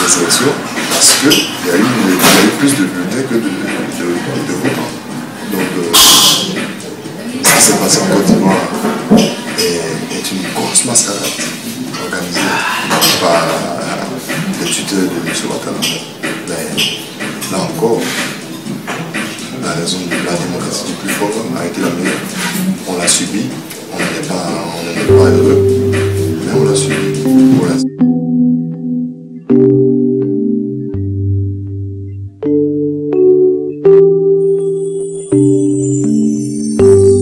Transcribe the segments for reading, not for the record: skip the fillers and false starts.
des élections parce qu'il y a eu plus de bulletins que de votants. Donc, ce qui s'est passé en Côte d'Ivoire est une grosse mascarade organisée par le tuteur de M. Ouattara. Mais là encore, la raison de la démocratie du plus fort a été la meilleure. On l'a subi, on n'était pas heureux, mais on l'a subi.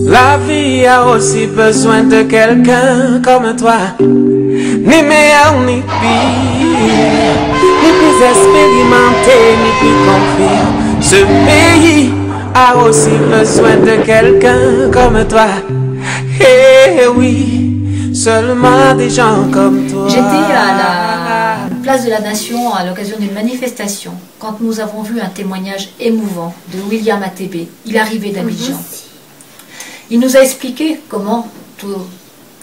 La vie a aussi besoin de quelqu'un comme toi, ni meilleur ni pire, ni plus expérimenté ni plus confirmé. Ce pays a aussi besoin de quelqu'un comme toi. Eh oui, seulement des gens comme toi. J'étais à la place de la Nation à l'occasion d'une manifestation quand nous avons vu un témoignage émouvant de William Atébé. Il arrivait d'Abidjan. Il nous a expliqué comment tous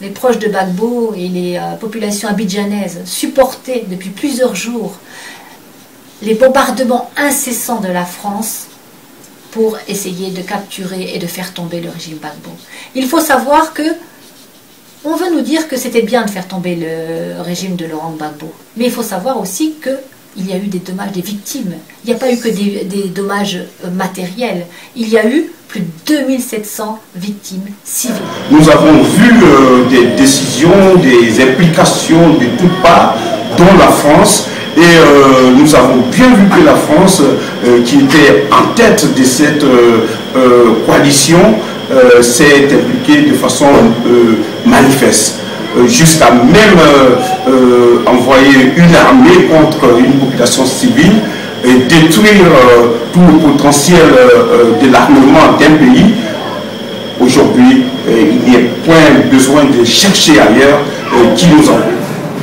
les proches de Gbagbo et les populations abidjanaises supportaient depuis plusieurs jours les bombardements incessants de la France pour essayer de capturer et de faire tomber le régime Gbagbo. Il faut savoir que on veut nous dire que c'était bien de faire tomber le régime de Laurent Gbagbo, mais il faut savoir aussi qu'il y a eu des dommages, des victimes. Il n'y a pas eu que des dommages matériels, il y a eu plus de 2700 victimes civiles. Nous avons vu des décisions, des implications de toutes parts, dont la France, et nous avons bien vu que la France, qui était en tête de cette coalition, s'est impliquée de façon manifeste, jusqu'à même envoyer une armée contre une population civile et détruire tout le potentiel de l'armement d'un pays. Aujourd'hui, il n'y a point besoin de chercher ailleurs qui nous envoie.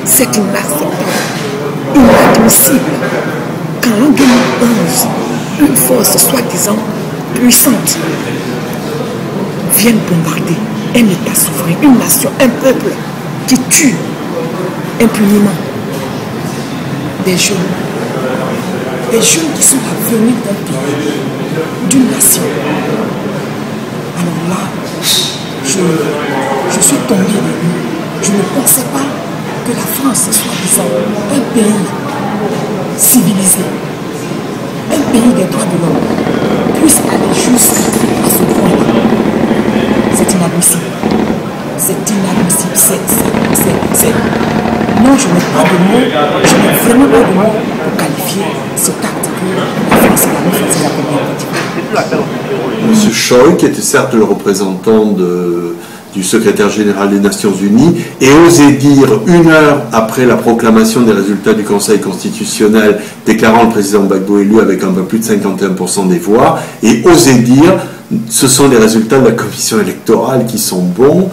C'est inacceptable, inadmissible qu'en 2011, une force soi-disant puissante vienne bombarder un État souverain, une nation, un peuple qui tue impunément des jeunes qui sont l'avenir d'un pays, d'une nation. Alors là, je suis tombée de nuit. Je ne pensais pas que la France, soi-disant un pays civilisé, un pays des droits de l'homme, puisse aller jusqu'à ce point-là. C'est inadmissible. C'est inadmissible. Non, je n'ai pas de mots, je n'ai vraiment pas de mots pour qualifier ce acte que la France faisait la première partie. Monsieur Choi, qui était certes le représentant du secrétaire général des Nations Unies, et osait dire, une heure après la proclamation des résultats du Conseil constitutionnel, déclarant le président Gbagbo élu avec un peu plus de 51% des voix, et osait dire, ce sont les résultats de la commission électorale qui sont bons.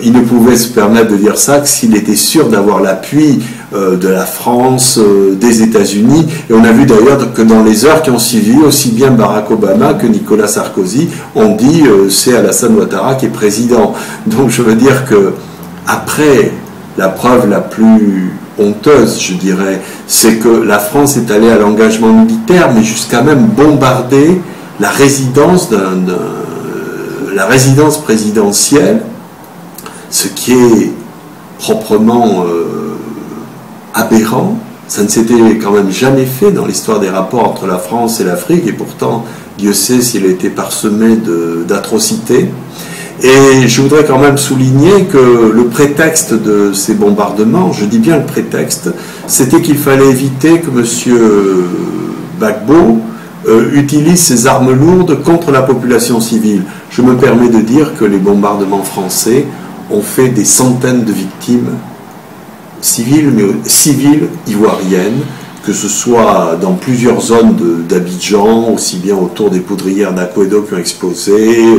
Il ne pouvait se permettre de dire ça que s'il était sûr d'avoir l'appui de la France, des États-Unis. Et on a vu d'ailleurs que dans les heures qui ont suivi, aussi bien Barack Obama que Nicolas Sarkozy ont dit c'est Alassane Ouattara qui est président. Donc je veux dire que après, la preuve la plus honteuse, je dirais, c'est que la France est allée à l'engagement militaire, mais jusqu'à même bombarder la résidence présidentielle, ce qui est proprement aberrant. Ça ne s'était quand même jamais fait dans l'histoire des rapports entre la France et l'Afrique, et pourtant, Dieu sait s'il a été parsemé d'atrocités. Et je voudrais quand même souligner que le prétexte de ces bombardements, je dis bien le prétexte, c'était qu'il fallait éviter que M. Gbagbo utilise ses armes lourdes contre la population civile. Je me permets de dire que les bombardements français ont fait des centaines de victimes civiles, mais civiles ivoiriennes, que ce soit dans plusieurs zones d'Abidjan, aussi bien autour des poudrières d'Akwedo qui ont explosé,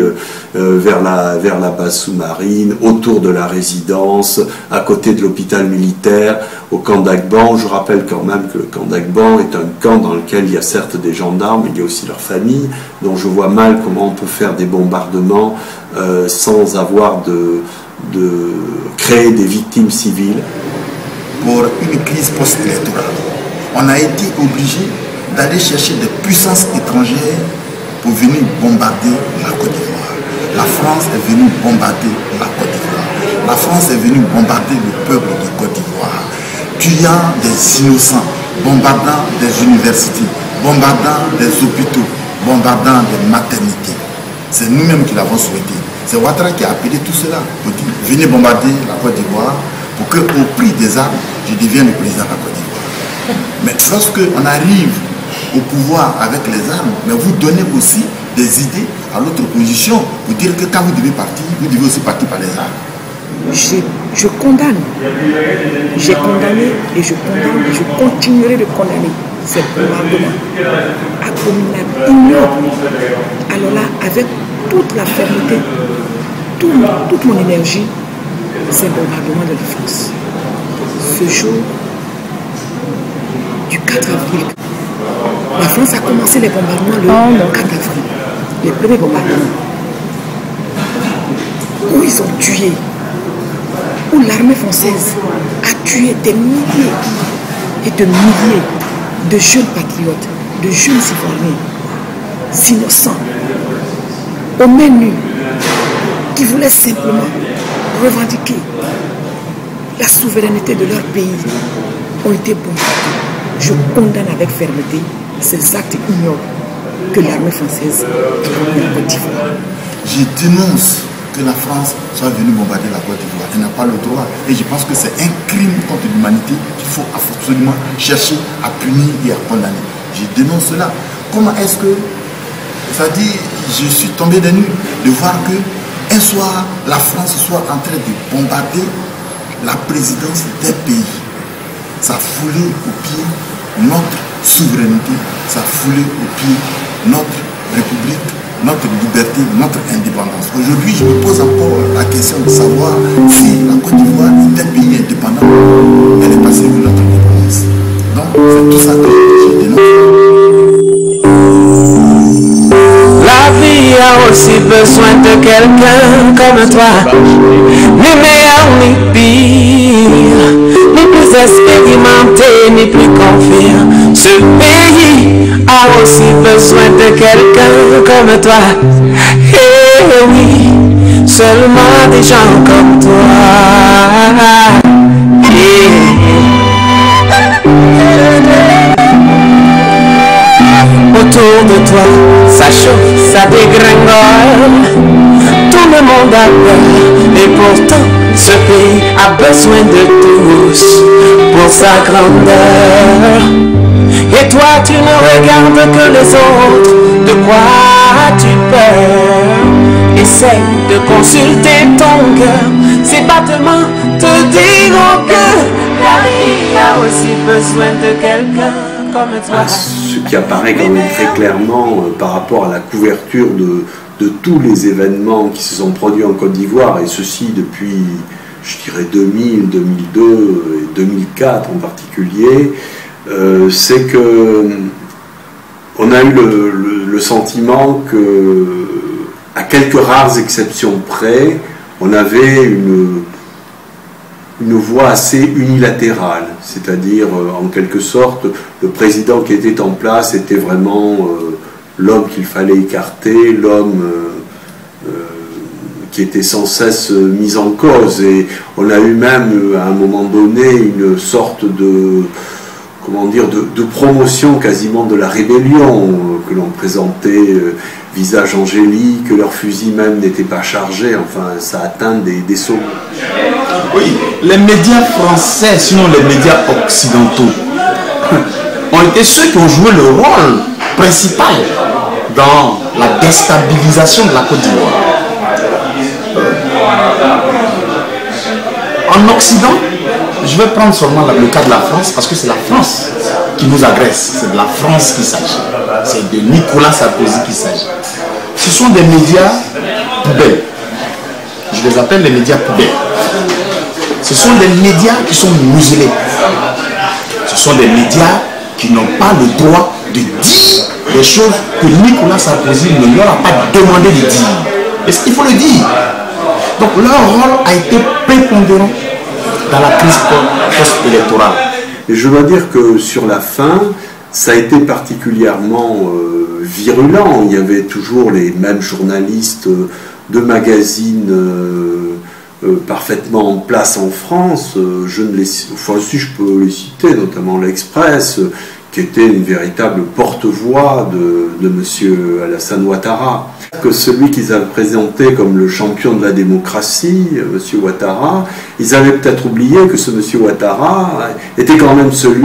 vers la base sous-marine, autour de la résidence, à côté de l'hôpital militaire, au camp d'Agban. Je rappelle quand même que le camp d'Agban est un camp dans lequel il y a certes des gendarmes, mais il y a aussi leur famille, donc je vois mal comment on peut faire des bombardements sans avoir de créer des victimes civiles. Pour une crise post-électorale, on a été obligé d'aller chercher des puissances étrangères pour venir bombarder la Côte d'Ivoire. La France est venue bombarder la Côte d'Ivoire. La France est venue bombarder le peuple de Côte d'Ivoire, tuant des innocents, bombardant des universités, bombardant des hôpitaux, bombardant des maternités. C'est nous-mêmes qui l'avons souhaité. C'est Ouattara qui a appelé tout cela pour dire venez bombarder la Côte d'Ivoire pour qu'au prix des armes, je devienne le président de la Côte d'Ivoire. Mais lorsqu'on arrive au pouvoir avec les armes, mais vous donnez aussi des idées à l'autre opposition pour dire que quand vous devez partir, vous devez aussi partir par les armes. Je condamne. J'ai condamné et je condamne et je continuerai de condamner ces bombardements abominables, ignobles. Alors là, avec toute la fermeté, toute mon énergie, ces bombardements de la France. Ce jour du 4 avril, la France a commencé les bombardements le 4 avril, les premiers bombardements, où ils ont tué, où l'armée française a tué des milliers et de milliers de jeunes patriotes, de jeunes Ivoiriens, innocents, aux mains nues, qui voulaient simplement revendiquer la souveraineté de leur pays, ont été bombardés. Je condamne avec fermeté ces actes ignobles que l'armée française a commis en Côte d'Ivoire. Je dénonce que la France soit venue bombarder la Côte d'Ivoire. Elle n'a pas le droit. Et je pense que c'est un crime contre l'humanité qu'il faut absolument chercher à punir et à condamner. Je dénonce cela. Comment est-ce que, ça dit, je suis tombé des nues de voir que un soir, la France soit en train de bombarder la présidence d'un pays. Ça foulait au pied notre souveraineté, ça foulait au pied notre république, notre liberté, notre indépendance. Aujourd'hui, je me pose encore la question de savoir si la Côte d'Ivoire est un pays indépendant, elle est passée où notre indépendance. Donc, c'est tout ça que je dénonce. La vie a aussi besoin de quelqu'un comme toi, ni meilleur ni pire, ni plus expérimenté ni plus confiant. Ce pays a aussi besoin de quelqu'un comme toi. Eh oui, seulement des gens comme toi. Autour de toi, ça chauffe, ça dégringole. Tout le monde a peur, et pourtant ce pays a besoin de tous pour sa grandeur. Et toi tu ne regardes que les autres, de quoi as-tu peur? Essaye de consulter ton cœur, ces battements te diront que la vie a aussi besoin de quelqu'un comme toi. Ce qui apparaît quand même très clairement par rapport à la couverture de tous les événements qui se sont produits en Côte d'Ivoire, et ceci depuis, je dirais, 2000, 2002 et 2004 en particulier, c'est que on a eu le sentiment que, à quelques rares exceptions près, on avait une voie assez unilatérale, c'est-à-dire en quelque sorte le président qui était en place était vraiment l'homme qu'il fallait écarter, l'homme qui était sans cesse mis en cause, et on a eu même à un moment donné une sorte de, comment dire, de promotion quasiment de la rébellion, que l'on présentait visage angélique, que leurs fusils même n'étaient pas chargés, enfin ça atteint des sommets. Oui, les médias français, sinon les médias occidentaux, ont été ceux qui ont joué le rôle principal dans la déstabilisation de la Côte d'Ivoire. En Occident, je vais prendre seulement le cas de la France, parce que c'est la France qui nous agresse, c'est de la France qu'il s'agit, c'est de Nicolas Sarkozy qu'il s'agit. Ce sont des médias poubelles, je les appelle les médias poubelles. Ce sont des médias qui sont muselés, ce sont des médias qui n'ont pas le droit de dire des choses que Nicolas Sarkozy ne leur a pas demandé de dire. Est-ce qu'il faut le dire? Donc leur rôle a été prépondérant dans la crise post-électorale. Et je dois dire que sur la fin, ça a été particulièrement virulent. Il y avait toujours les mêmes journalistes de magazines parfaitement en place en France. Si je peux les citer, notamment l'Express, qui était une véritable porte-voix de M. Alassane Ouattara. Que celui qu'ils avaient présenté comme le champion de la démocratie, M. Ouattara, ils avaient peut-être oublié que ce M. Ouattara était quand même celui